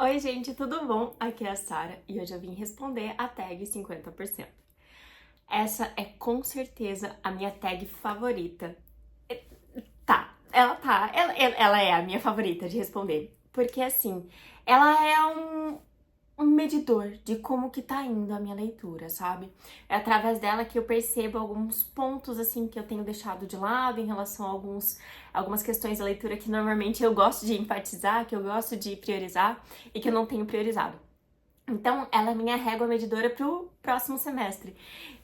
Oi, gente, tudo bom? Aqui é a Sara e hoje eu vim responder a tag 50%. Essa é com certeza a minha tag favorita. Ela é a minha favorita de responder. Porque assim, ela é um medidor de como que tá indo a minha leitura, sabe? É através dela que eu percebo alguns pontos assim que eu tenho deixado de lado em relação a algumas questões da leitura que normalmente eu gosto de enfatizar, que eu gosto de priorizar e que eu não tenho priorizado. Então, ela é minha régua medidora pro próximo semestre.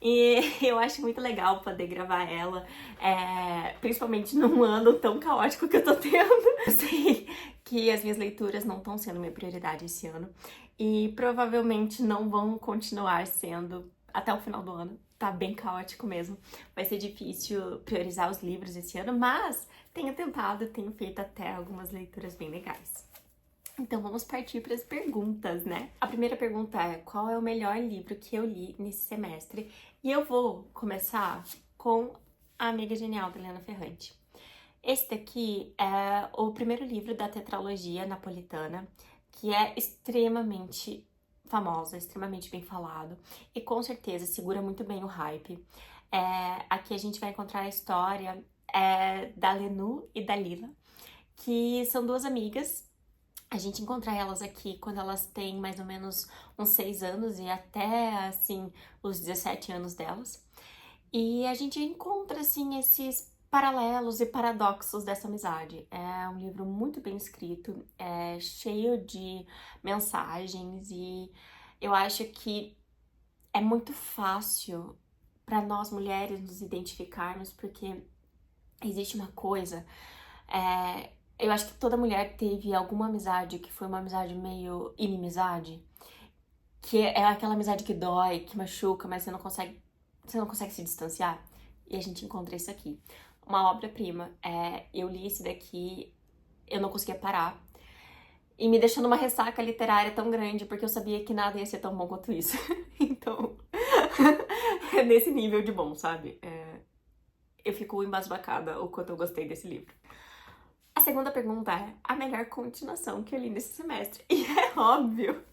E eu acho muito legal poder gravar ela, principalmente num ano tão caótico que eu tô tendo. Eu sei que as minhas leituras não estão sendo minha prioridade esse ano e provavelmente não vão continuar sendo até o final do ano. Tá bem caótico mesmo. Vai ser difícil priorizar os livros esse ano, mas tenho tentado, tenho feito até algumas leituras bem legais. Então vamos partir para as perguntas, né? A primeira pergunta é: qual é o melhor livro que eu li nesse semestre? E eu vou começar com A Amiga Genial, da Helena Ferrante. Esse daqui é o primeiro livro da tetralogia napolitana, que é extremamente famosa, extremamente bem falado e com certeza segura muito bem o hype. Aqui a gente vai encontrar a história da Lenu e da Lila, que são duas amigas. A gente encontra elas aqui quando elas têm mais ou menos uns 6 anos e até, assim, os 17 anos delas. E a gente encontra, assim, esses paralelos e paradoxos dessa amizade. É um livro muito bem escrito, é cheio de mensagens e eu acho que é muito fácil para nós mulheres nos identificarmos, porque existe uma coisa, eu acho que toda mulher teve alguma amizade que foi uma amizade meio inimizade, que é aquela amizade que dói, que machuca, mas você não consegue se distanciar. E a gente encontra isso aqui. Uma obra-prima. Eu li esse daqui, eu não conseguia parar. E me deixou numa ressaca literária tão grande, porque eu sabia que nada ia ser tão bom quanto isso. Então, é nesse nível de bom, sabe? Eu fico embasbacada o quanto eu gostei desse livro. A segunda pergunta é a melhor continuação que eu li nesse semestre. E é óbvio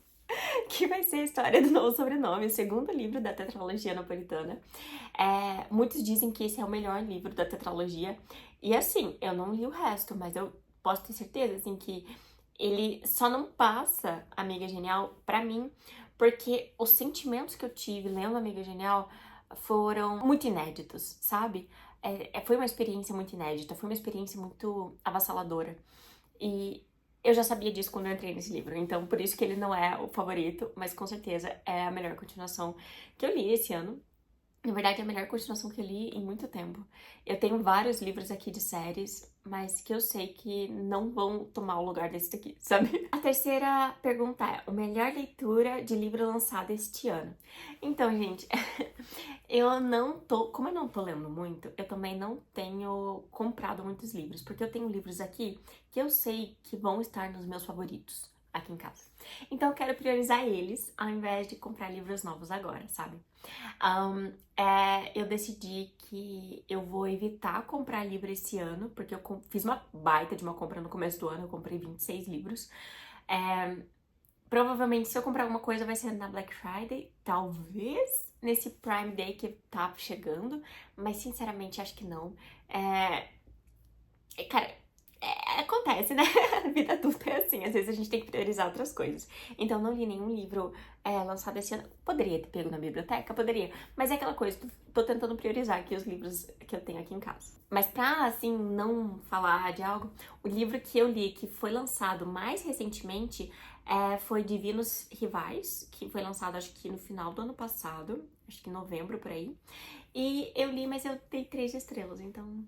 que vai ser a história do Novo Sobrenome, o segundo livro da tetralogia napolitana. Muitos dizem que esse é o melhor livro da tetralogia. E assim, eu não li o resto, mas eu posso ter certeza assim, que ele só não passa Amiga Genial pra mim, porque os sentimentos que eu tive lendo Amiga Genial foram muito inéditos, sabe? Foi uma experiência muito inédita, foi uma experiência muito avassaladora. E eu já sabia disso quando eu entrei nesse livro, então por isso que ele não é o favorito, mas com certeza é a melhor continuação que eu li esse ano. Na verdade, é a melhor continuação que eu li em muito tempo. Eu tenho vários livros aqui de séries, mas que eu sei que não vão tomar o lugar desse daqui, sabe? A terceira pergunta é: o melhor leitura de livro lançado este ano? Então, gente, eu não tô. Como eu não tô lendo muito, eu também não tenho comprado muitos livros, porque eu tenho livros aqui que eu sei que vão estar nos meus favoritos aqui em casa. Então, eu quero priorizar eles ao invés de comprar livros novos agora, sabe? Eu decidi que eu vou evitar comprar livro esse ano, porque eu fiz uma baita de uma compra no começo do ano, eu comprei 26 livros. É, Provavelmente, se eu comprar alguma coisa, vai ser na Black Friday, talvez nesse Prime Day que tá chegando, mas sinceramente acho que não. Cara, acontece, né? A vida adulta é assim, às vezes a gente tem que priorizar outras coisas. Então, não li nenhum livro lançado esse ano. Poderia ter pego na biblioteca? Poderia. Mas é aquela coisa, tô tentando priorizar aqui os livros que eu tenho aqui em casa. Mas pra, assim, não falar de algo, o livro que eu li, que foi lançado mais recentemente, foi Divinos Rivais, que foi lançado acho que no final do ano passado, acho que em novembro, por aí. E eu li, mas eu dei 3 estrelas, então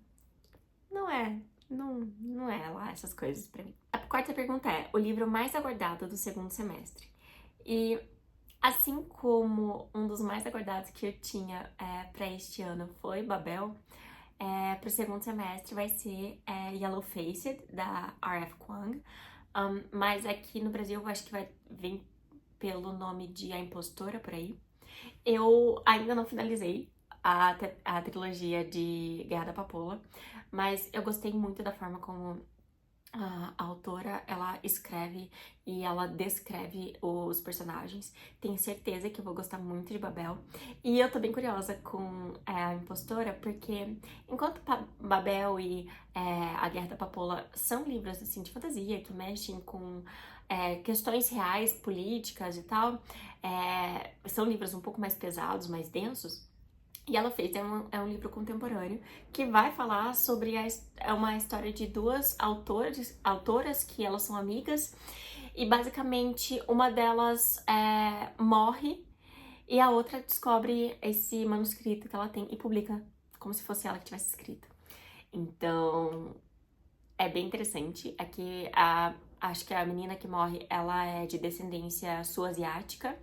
não é, não é lá essas coisas pra mim. A quarta pergunta é: o livro mais aguardado do segundo semestre? E assim como um dos mais aguardados que eu tinha para este ano foi Babel, pro segundo semestre vai ser Yellow Faced, da R.F. Kuang. Mas aqui no Brasil eu acho que vai vir pelo nome de A Impostora, por aí. Eu ainda não finalizei a trilogia de Guerra da Papoula, mas eu gostei muito da forma como A autora, ela escreve e ela descreve os personagens. Tenho certeza que eu vou gostar muito de Babel. E eu tô bem curiosa com a Impostora, porque enquanto Babel e A Guerra da Papoula são livros assim de fantasia que mexem com questões reais, políticas e tal, são livros um pouco mais pesados, mais densos. E ela fez, é um livro contemporâneo que vai falar sobre uma história de duas autoras que elas são amigas e basicamente uma delas morre e a outra descobre esse manuscrito que ela tem e publica como se fosse ela que tivesse escrito. Então, é bem interessante. Aqui, acho que a menina que morre, ela é de descendência sul-asiática.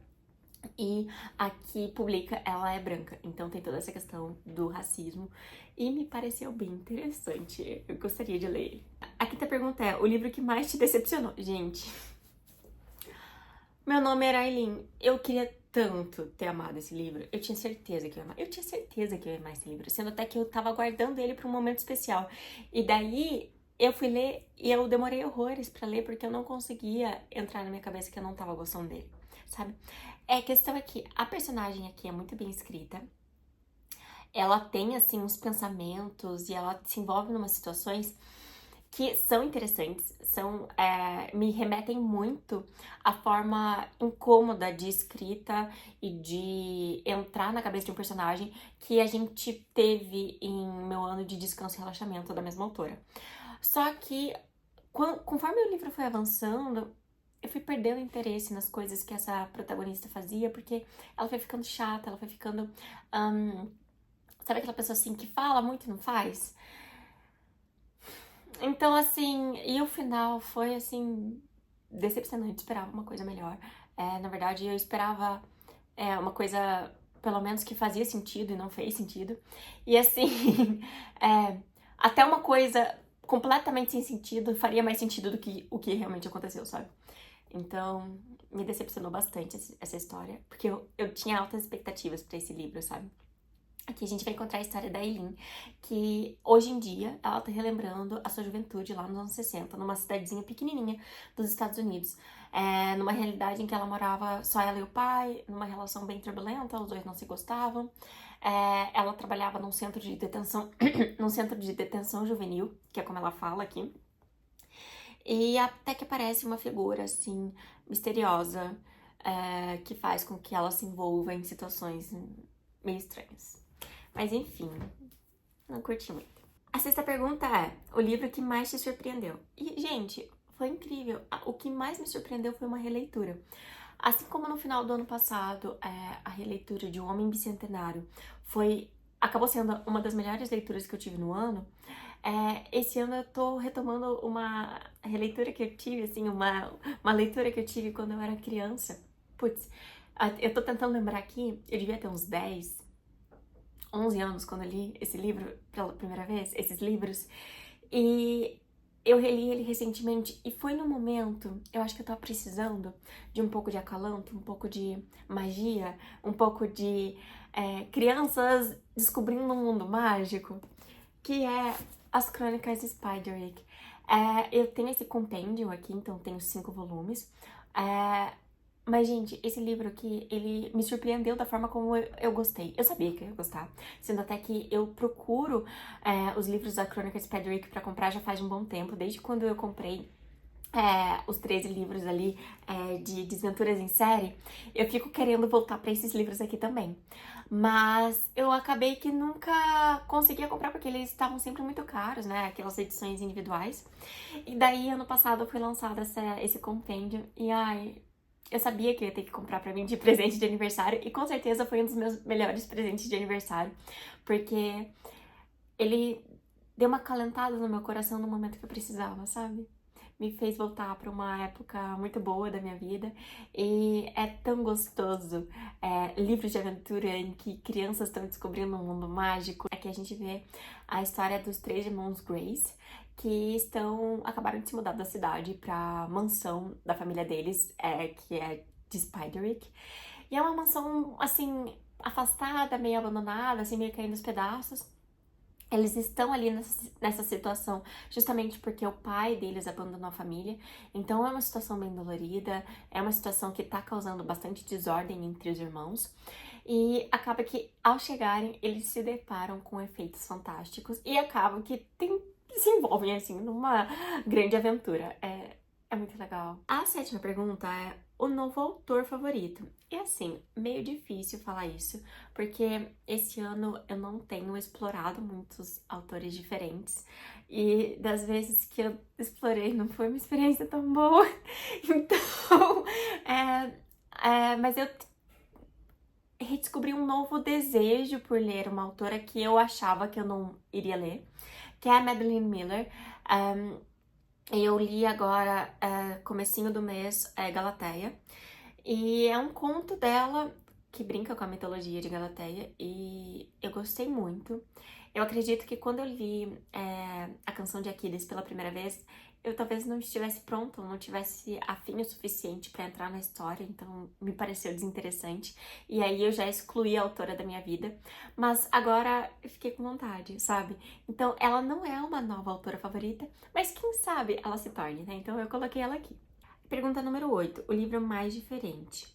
E aqui publica, ela é branca, então tem toda essa questão do racismo e me pareceu bem interessante. Eu gostaria de ler ele. A quinta pergunta é: o livro que mais te decepcionou? Gente, meu nome era Aileen. Eu queria tanto ter amado esse livro. Eu tinha certeza que eu ia amar. Eu tinha certeza que eu ia amar esse livro, sendo até que eu tava guardando ele para um momento especial. E daí eu fui ler e eu demorei horrores para ler porque eu não conseguia entrar na minha cabeça que eu não tava gostando dele, sabe? A questão é que a personagem aqui é muito bem escrita. Ela tem, assim, uns pensamentos e ela se envolve em umas situações que são interessantes, me remetem muito à forma incômoda de escrita e de entrar na cabeça de um personagem que a gente teve em Meu Ano de Descanso e Relaxamento, da mesma autora. Só que, conforme o livro foi avançando, eu fui perdendo interesse nas coisas que essa protagonista fazia, porque ela foi ficando chata, ela foi ficando... sabe aquela pessoa assim que fala muito e não faz? Então, assim, e o final foi, assim, decepcionante. Esperava uma coisa melhor. Na verdade, eu esperava uma coisa, pelo menos, que fazia sentido e não fez sentido. E, assim, até uma coisa completamente sem sentido faria mais sentido do que o que realmente aconteceu, sabe? Então, me decepcionou bastante essa história, porque eu tinha altas expectativas pra esse livro, sabe? Aqui a gente vai encontrar a história da Eileen, que hoje em dia ela tá relembrando a sua juventude lá nos anos 60, numa cidadezinha pequenininha dos Estados Unidos. Numa realidade em que ela morava só ela e o pai, numa relação bem turbulenta, os dois não se gostavam. Ela trabalhava num centro de detenção, num centro de detenção juvenil, que é como ela fala aqui. E até que aparece uma figura, assim, misteriosa, que faz com que ela se envolva em situações meio estranhas. Mas enfim, não curti muito. A sexta pergunta é: o livro que mais te surpreendeu? E, gente, foi incrível. O que mais me surpreendeu foi uma releitura. Assim como no final do ano passado, a releitura de O Homem Bicentenário acabou sendo uma das melhores leituras que eu tive no ano. Esse ano eu tô retomando uma releitura que eu tive, assim, uma leitura que eu tive quando eu era criança. Putz, eu tô tentando lembrar aqui, eu devia ter uns 10, 11 anos quando eu li esse livro pela primeira vez, esses livros, e eu reli ele recentemente e foi no momento, eu acho que eu tava precisando de um pouco de acalanto, um pouco de magia, um pouco de crianças descobrindo um mundo mágico, que é As Crônicas de Spiderwick. Eu tenho esse compêndio aqui, então tenho 5 volumes. Mas, gente, esse livro aqui, ele me surpreendeu da forma como eu gostei. Eu sabia que eu ia gostar, sendo até que eu procuro os livros da Crônica de Spiderwick pra comprar já faz um bom tempo, desde quando eu comprei os 13 livros ali de Desventuras em Série, eu fico querendo voltar pra esses livros aqui também. Mas eu acabei que nunca conseguia comprar porque eles estavam sempre muito caros, né? Aquelas edições individuais. E daí, ano passado, foi lançado esse compêndio e, ai... Eu sabia que eu ia ter que comprar pra mim de presente de aniversário e com certeza foi um dos meus melhores presentes de aniversário, porque ele deu uma acalentada no meu coração no momento que eu precisava, sabe? Me fez voltar pra uma época muito boa da minha vida e é tão gostoso livros de aventura em que crianças estão descobrindo um mundo mágico. É que a gente vê a história dos 3 irmãos Grace, que acabaram de se mudar da cidade pra mansão da família deles, que é de Spiderwick. E é uma mansão, assim, afastada, meio abandonada, assim, meio caindo aos pedaços. Eles estão ali nessa situação justamente porque o pai deles abandonou a família. Então é uma situação bem dolorida, é uma situação que tá causando bastante desordem entre os irmãos. E acaba que ao chegarem, eles se deparam com efeitos fantásticos e acabam que se envolvem assim numa grande aventura. É muito legal. A sétima pergunta é o novo autor favorito. E assim, meio difícil falar isso, porque esse ano eu não tenho explorado muitos autores diferentes. E das vezes que eu explorei não foi uma experiência tão boa. Então, mas eu redescobri um novo desejo por ler uma autora que eu achava que eu não iria ler, que é a Madeline Miller. Eu li agora, comecinho do mês, Galateia. E é um conto dela que brinca com a mitologia de Galateia e eu gostei muito. Eu acredito que quando eu li A Canção de Aquiles pela primeira vez, eu talvez não estivesse pronta, ou não tivesse afim o suficiente para entrar na história, então me pareceu desinteressante. E aí eu já excluí a autora da minha vida, mas agora eu fiquei com vontade, sabe? Então ela não é uma nova autora favorita, mas quem sabe ela se torne, né? Então eu coloquei ela aqui. Pergunta número 8, o livro mais diferente.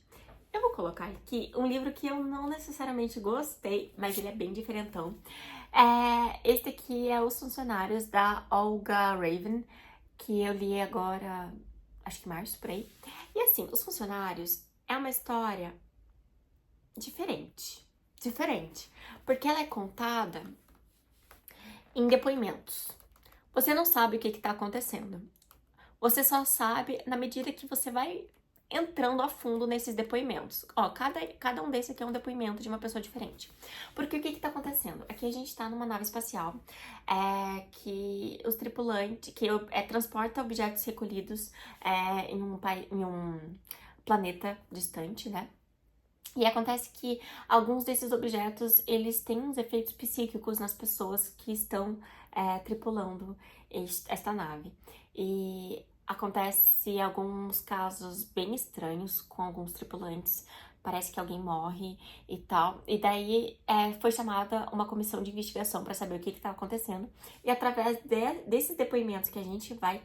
Eu vou colocar aqui um livro que eu não necessariamente gostei, mas ele é bem diferentão. Este aqui é Os Funcionários, da Olga Raven, que eu li agora, acho que março, por aí. E assim, Os Funcionários é uma história diferente, porque ela é contada em depoimentos. Você não sabe o que está acontecendo. Você só sabe na medida que você vai entrando a fundo nesses depoimentos. Ó, cada um desses aqui é um depoimento de uma pessoa diferente. Porque o que tá acontecendo? Aqui a gente tá numa nave espacial que os tripulantes, que transporta objetos recolhidos em um planeta distante, né? E acontece que alguns desses objetos, eles têm uns efeitos psíquicos nas pessoas que estão tripulando esta nave. E acontece alguns casos bem estranhos com alguns tripulantes. Parece que alguém morre e tal. E daí foi chamada uma comissão de investigação para saber o que estava acontecendo. E através desses depoimentos que a gente vai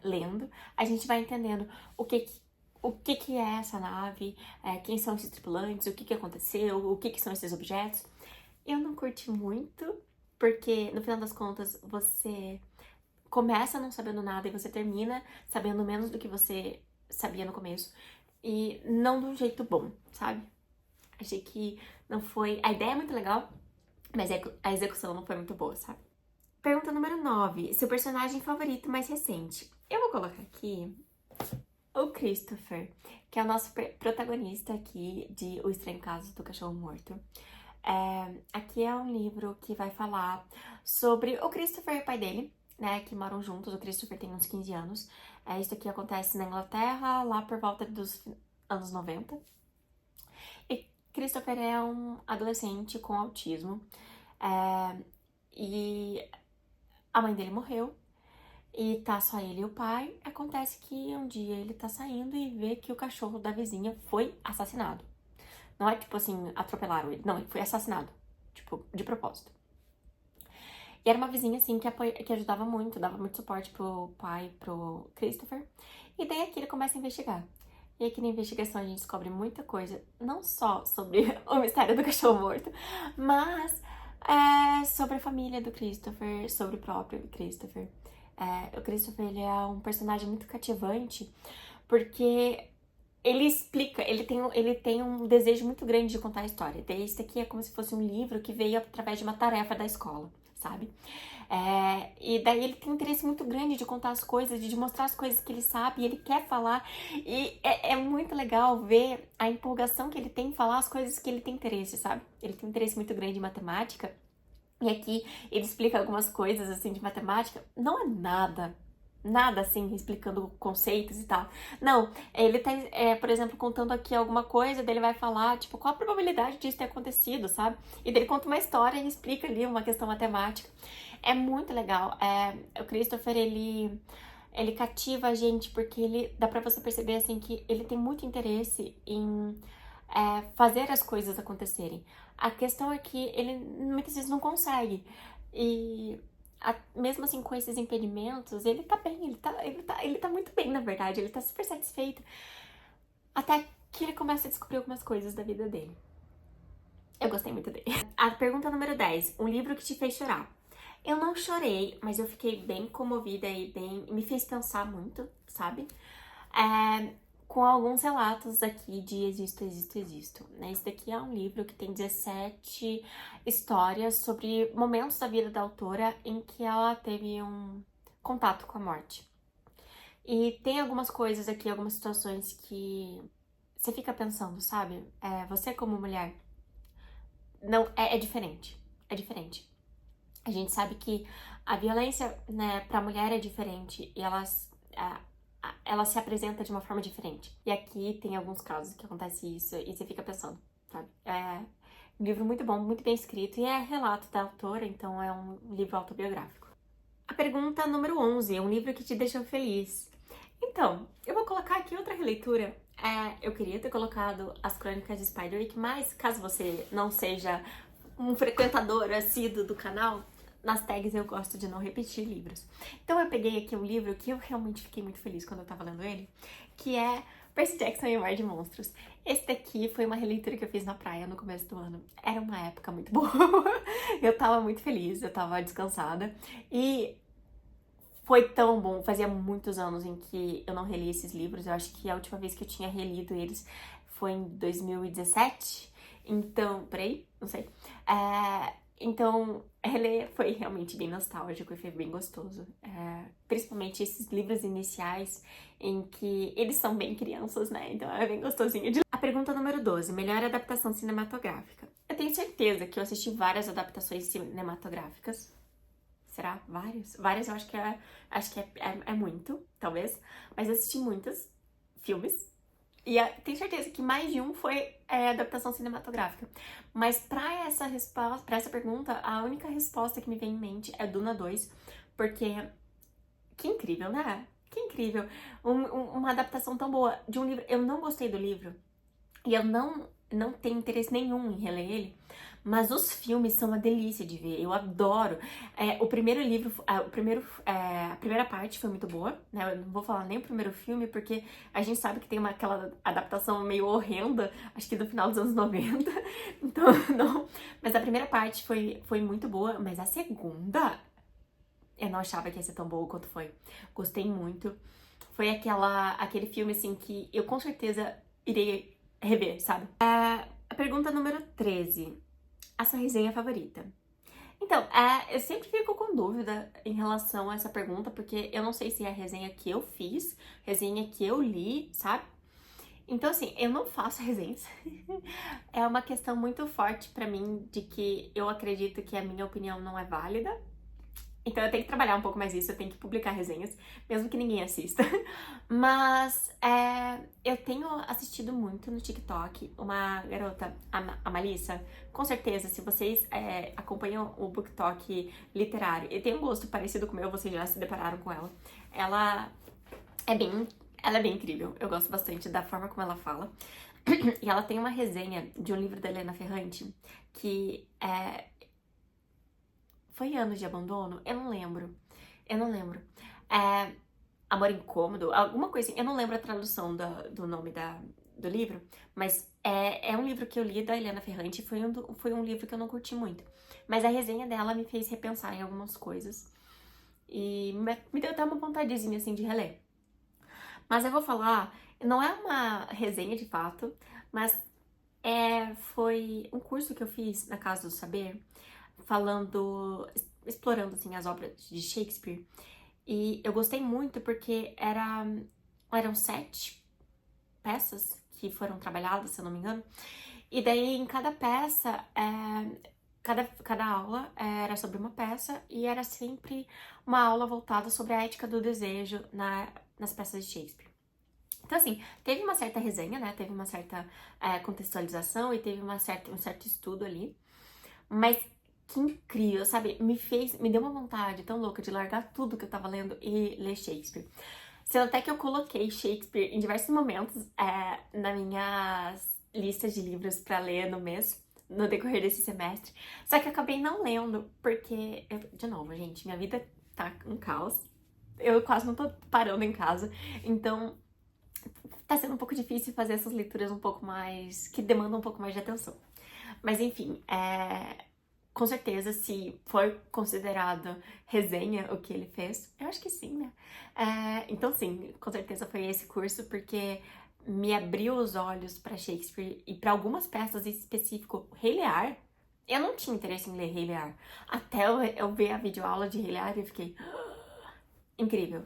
lendo, a gente vai entendendo o que é essa nave, quem são esses tripulantes, o que aconteceu, o que são esses objetos. Eu não curti muito, porque no final das contas você começa não sabendo nada e você termina sabendo menos do que você sabia no começo. E não de um jeito bom, sabe? Achei que não foi... A ideia é muito legal, mas a execução não foi muito boa, sabe? Pergunta número 9. Seu personagem favorito mais recente? Eu vou colocar aqui o Christopher, que é o nosso protagonista aqui de O Estranho Caso do Cachorro Morto. Aqui é um livro que vai falar sobre o Christopher e o pai dele, né, que moram juntos. O Christopher tem uns 15 anos. Isso aqui acontece na Inglaterra, lá por volta dos anos 90. E Christopher é um adolescente com autismo. E a mãe dele morreu. E tá só ele e o pai. Acontece que um dia ele tá saindo e vê que o cachorro da vizinha foi assassinado. Não é tipo assim, atropelaram ele. Não, ele foi assassinado. Tipo, de propósito. E era uma vizinha, assim, que ajudava muito, dava muito suporte pro pai, pro Christopher. E daí aqui ele começa a investigar. E aqui na investigação a gente descobre muita coisa, não só sobre o mistério do cachorro morto, mas sobre a família do Christopher, sobre o próprio Christopher. O Christopher, ele é um personagem muito cativante, porque ele explica, ele tem um desejo muito grande de contar a história. Daí esse aqui é como se fosse um livro que veio através de uma tarefa da escola, sabe? E daí ele tem um interesse muito grande de contar as coisas, de mostrar as coisas que ele sabe, e ele quer falar. E é muito legal ver a empolgação que ele tem em falar as coisas que ele tem interesse, sabe? Ele tem um interesse muito grande em matemática. E aqui ele explica algumas coisas, assim, de matemática. Não é nada assim, explicando conceitos e tal. Não, ele tá, por exemplo, contando aqui alguma coisa, daí ele vai falar, tipo, qual a probabilidade disso ter acontecido, sabe? E daí ele conta uma história e explica ali uma questão matemática. É muito legal. O Christopher, ele cativa a gente porque dá pra você perceber, assim, que ele tem muito interesse em fazer as coisas acontecerem. A questão é que ele muitas vezes não consegue. E mesmo assim, com esses impedimentos, ele tá bem, ele tá muito bem, na verdade, ele tá super satisfeito. Até que ele começa a descobrir algumas coisas da vida dele. Eu gostei muito dele. A pergunta número 10. Um livro que te fez chorar. Eu não chorei, mas eu fiquei bem comovida e me fez pensar muito, sabe? Com alguns relatos aqui de Existo, né? Esse daqui é um livro que tem 17 histórias sobre momentos da vida da autora em que ela teve um contato com a morte. E tem algumas coisas aqui, algumas situações que você fica pensando, sabe? Você como mulher, não, é diferente, é diferente. A gente sabe que a violência, né, pra mulher é diferente e ela se apresenta de uma forma diferente. E aqui tem alguns casos que acontece isso e você fica pensando, sabe? É um livro muito bom, muito bem escrito e é relato da autora, então é um livro autobiográfico. A pergunta número 11, um livro que te deixou feliz. Então, eu vou colocar aqui outra releitura. Eu queria ter colocado As Crônicas de Spiderwick, mas caso você não seja um frequentador assíduo do canal, nas tags eu gosto de não repetir livros. Então eu peguei aqui um livro que eu realmente fiquei muito feliz quando eu tava lendo ele, que é Percy Jackson e o Mar de Monstros. Esse daqui foi uma releitura que eu fiz na praia no começo do ano. Era uma época muito boa. Eu tava muito feliz, eu tava descansada. E foi tão bom. Fazia muitos anos em que eu não reli esses livros. Eu acho que a última vez que eu tinha relido eles foi em 2017. Então, peraí, não sei. Então, reler foi realmente bem nostálgico e foi bem gostoso. Principalmente esses livros iniciais em que eles são bem crianças, né? Então é bem gostosinho de... A pergunta número 12. Melhor adaptação cinematográfica. Eu tenho certeza que eu assisti várias adaptações cinematográficas. Será? Várias? Várias eu acho que é muito, talvez. Mas eu assisti muitos filmes. E tenho certeza que mais de um foi adaptação cinematográfica. Mas pra essa resposta, para essa pergunta, a única resposta que me vem em mente é Duna 2. Porque que incrível, né? Que incrível. Uma adaptação tão boa de um livro. Eu não gostei do livro. E eu não tenho interesse nenhum em reler ele. Mas os filmes são uma delícia de ver, eu adoro. O primeiro livro, a primeira parte foi muito boa, né? Eu não vou falar nem o primeiro filme, porque a gente sabe que tem aquela adaptação meio horrenda, acho que do final dos anos 90. Então, não. Mas a primeira parte foi muito boa, mas a segunda, eu não achava que ia ser tão boa quanto foi. Gostei muito. Foi aquele filme, assim, que eu com certeza irei rever, sabe? A pergunta número 13. A sua resenha favorita? Então, eu sempre fico com dúvida em relação a essa pergunta, porque eu não sei se é a resenha que eu fiz, resenha que eu li, sabe? Então, assim, eu não faço resenhas. É uma questão muito forte pra mim de que eu acredito que a minha opinião não é válida. Então eu tenho que trabalhar um pouco mais isso, eu tenho que publicar resenhas, mesmo que ninguém assista. Mas eu tenho assistido muito no TikTok uma garota, a Malissa. Com certeza, se vocês acompanham o BookTok literário e tem um gosto parecido com o meu, vocês já se depararam com ela. Ela é bem incrível, eu gosto bastante da forma como ela fala. E ela tem uma resenha de um livro da Helena Ferrante que foi Anos de Abandono? Eu não lembro. Amor Incômodo, alguma coisa assim. Eu não lembro a tradução do nome do livro, mas é um livro que eu li da Helena Ferrante e foi um livro que eu não curti muito. Mas a resenha dela me fez repensar em algumas coisas e me deu até uma vontadezinha assim de reler. Mas eu vou falar, não é uma resenha de fato, mas foi um curso que eu fiz na Casa do Saber, explorando assim as obras de Shakespeare. E eu gostei muito porque eram 7 peças que foram trabalhadas, se eu não me engano. E daí em cada peça, cada aula era sobre uma peça e era sempre uma aula voltada sobre a ética do desejo nas peças de Shakespeare. Então, assim, teve uma certa resenha, né? Teve uma certa contextualização e teve um certo estudo ali. Mas que incrível, sabe? Me deu uma vontade tão louca de largar tudo que eu tava lendo e ler Shakespeare. Sendo até que eu coloquei Shakespeare em diversos momentos na minha lista de livros pra ler no mês. no decorrer desse semestre. Só que eu acabei não lendo, porque, de novo, gente, minha vida tá um caos. Eu quase não tô parando em casa, então tá sendo um pouco difícil fazer essas leituras um pouco mais, que demandam um pouco mais de atenção. Mas enfim, com certeza, se for considerado resenha o que ele fez, eu acho que sim, né? Então sim, com certeza foi esse curso, porque me abriu os olhos para Shakespeare e para algumas peças em específico. Rei Lear, eu não tinha interesse em ler Rei Lear. Até eu ver a videoaula de Rei Lear e eu fiquei... incrível,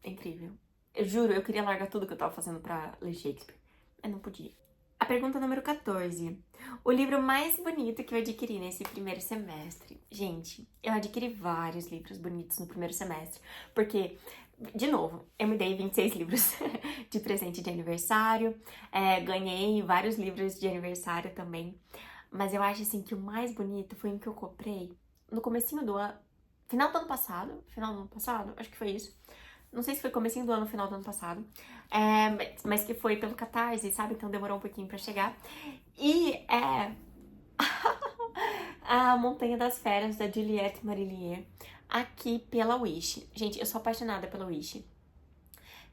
incrível. Eu juro, eu queria largar tudo que eu tava fazendo pra ler Shakespeare, mas não podia. A pergunta número 14. O livro mais bonito que eu adquiri nesse primeiro semestre. Gente, eu adquiri vários livros bonitos no primeiro semestre, porque, de novo, eu me dei 26 livros de presente de aniversário, ganhei vários livros de aniversário também, mas eu acho, assim, que o mais bonito foi um que eu comprei no comecinho do ano, final do ano passado, acho que foi isso. Não sei se foi comecinho do ano, final do ano passado. Mas que foi pelo Catarse, sabe? Então demorou um pouquinho pra chegar. E é A Montanha das Feras, da Juliette Marillier, aqui pela Wish. Gente, eu sou apaixonada pela Wish.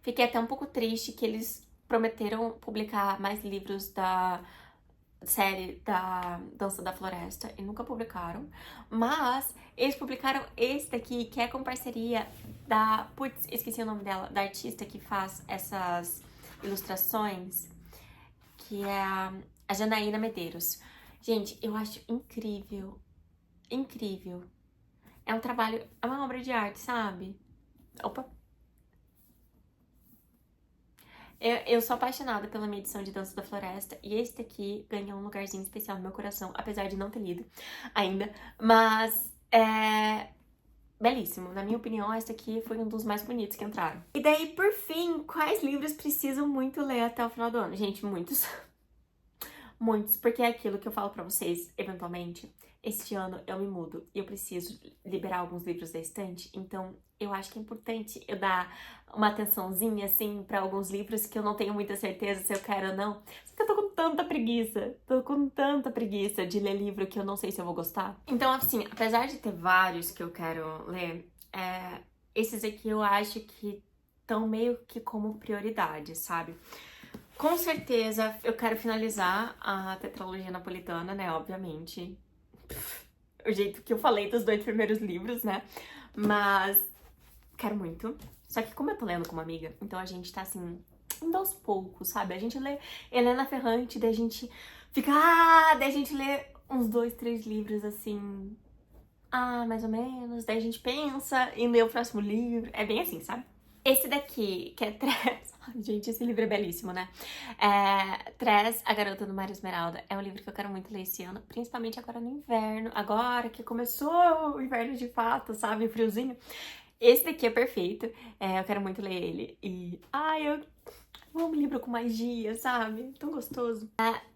Fiquei até um pouco triste que eles prometeram publicar mais livros da série da Dança da Floresta e nunca publicaram, mas eles publicaram esse daqui, que é com parceria da... Putz, esqueci o nome dela, da artista que faz essas ilustrações, que é a Janaína Medeiros. Gente, eu acho incrível, incrível. É um trabalho, é uma obra de arte, sabe? Opa! Eu sou apaixonada pela minha edição de Dança da Floresta e esse daqui ganhou um lugarzinho especial no meu coração, apesar de não ter lido ainda, mas belíssimo. Na minha opinião, esse aqui foi um dos mais bonitos que entraram. E daí, por fim, quais livros precisam muito ler até o final do ano? Gente, muitos. Muitos, porque é aquilo que eu falo pra vocês, eventualmente, este ano eu me mudo e eu preciso liberar alguns livros da estante, então eu acho que é importante eu dar uma atençãozinha, assim, pra alguns livros que eu não tenho muita certeza se eu quero ou não. Só que eu tô com tanta preguiça de ler livro que eu não sei se eu vou gostar. Então, assim, apesar de ter vários que eu quero ler, esses aqui eu acho que estão meio que como prioridade, sabe? Com certeza, eu quero finalizar a tetralogia napolitana, né? Obviamente. O jeito que eu falei dos 2 primeiros livros, né? Mas quero muito. Só que como eu tô lendo com uma amiga, então a gente tá assim, indo aos poucos, sabe? A gente lê Helena Ferrante, daí a gente fica... daí a gente lê uns 2, 3 livros assim... mais ou menos. Daí a gente pensa em ler o próximo livro. É bem assim, sabe? Esse daqui, que é Tress... Gente, esse livro é belíssimo, né? Tress, A Garota do Mar Esmeralda. É um livro que eu quero muito ler esse ano, principalmente agora no inverno. Agora que começou o inverno de fato, sabe? Friozinho. Esse daqui é perfeito. Eu quero muito ler ele. E... eu amo um livro com magia, sabe? Tão gostoso.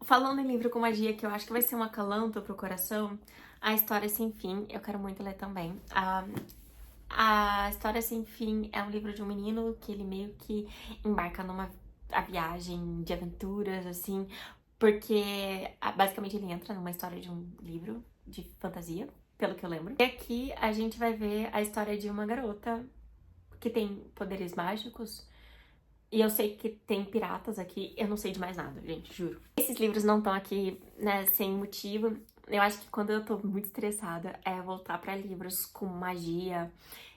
Falando em livro com magia, que eu acho que vai ser um acalanto pro coração, A História Sem Fim, eu quero muito ler também. A História Sem Fim é um livro de um menino que ele meio que embarca numa viagem de aventuras, assim, porque basicamente ele entra numa história de um livro de fantasia, pelo que eu lembro. E aqui a gente vai ver a história de uma garota que tem poderes mágicos. E eu sei que tem piratas aqui, eu não sei de mais nada, gente, juro. Esses livros não estão aqui, né, sem motivo. Eu acho que quando eu tô muito estressada é voltar pra livros com magia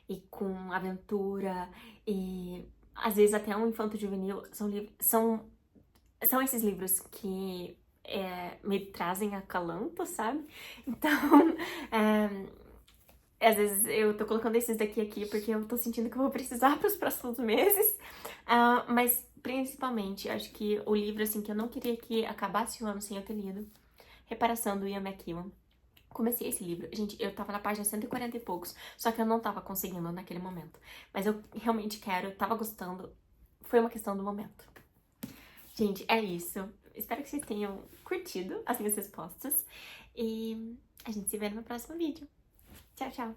e com aventura e às vezes até um infanto-juvenil. São esses livros que me trazem acalanto, sabe? Então, às vezes eu tô colocando esses daqui aqui porque eu tô sentindo que eu vou precisar pros próximos meses. Mas principalmente, acho que o livro, assim, que eu não queria que acabasse o ano sem eu ter lido, Reparação, do Ian McEwan. Comecei esse livro, gente, eu tava na página 140 e poucos, só que eu não tava conseguindo naquele momento. Mas eu realmente quero, eu tava gostando, foi uma questão do momento. Gente, é isso. Espero que vocês tenham curtido as minhas respostas e a gente se vê no meu próximo vídeo. Tchau, tchau!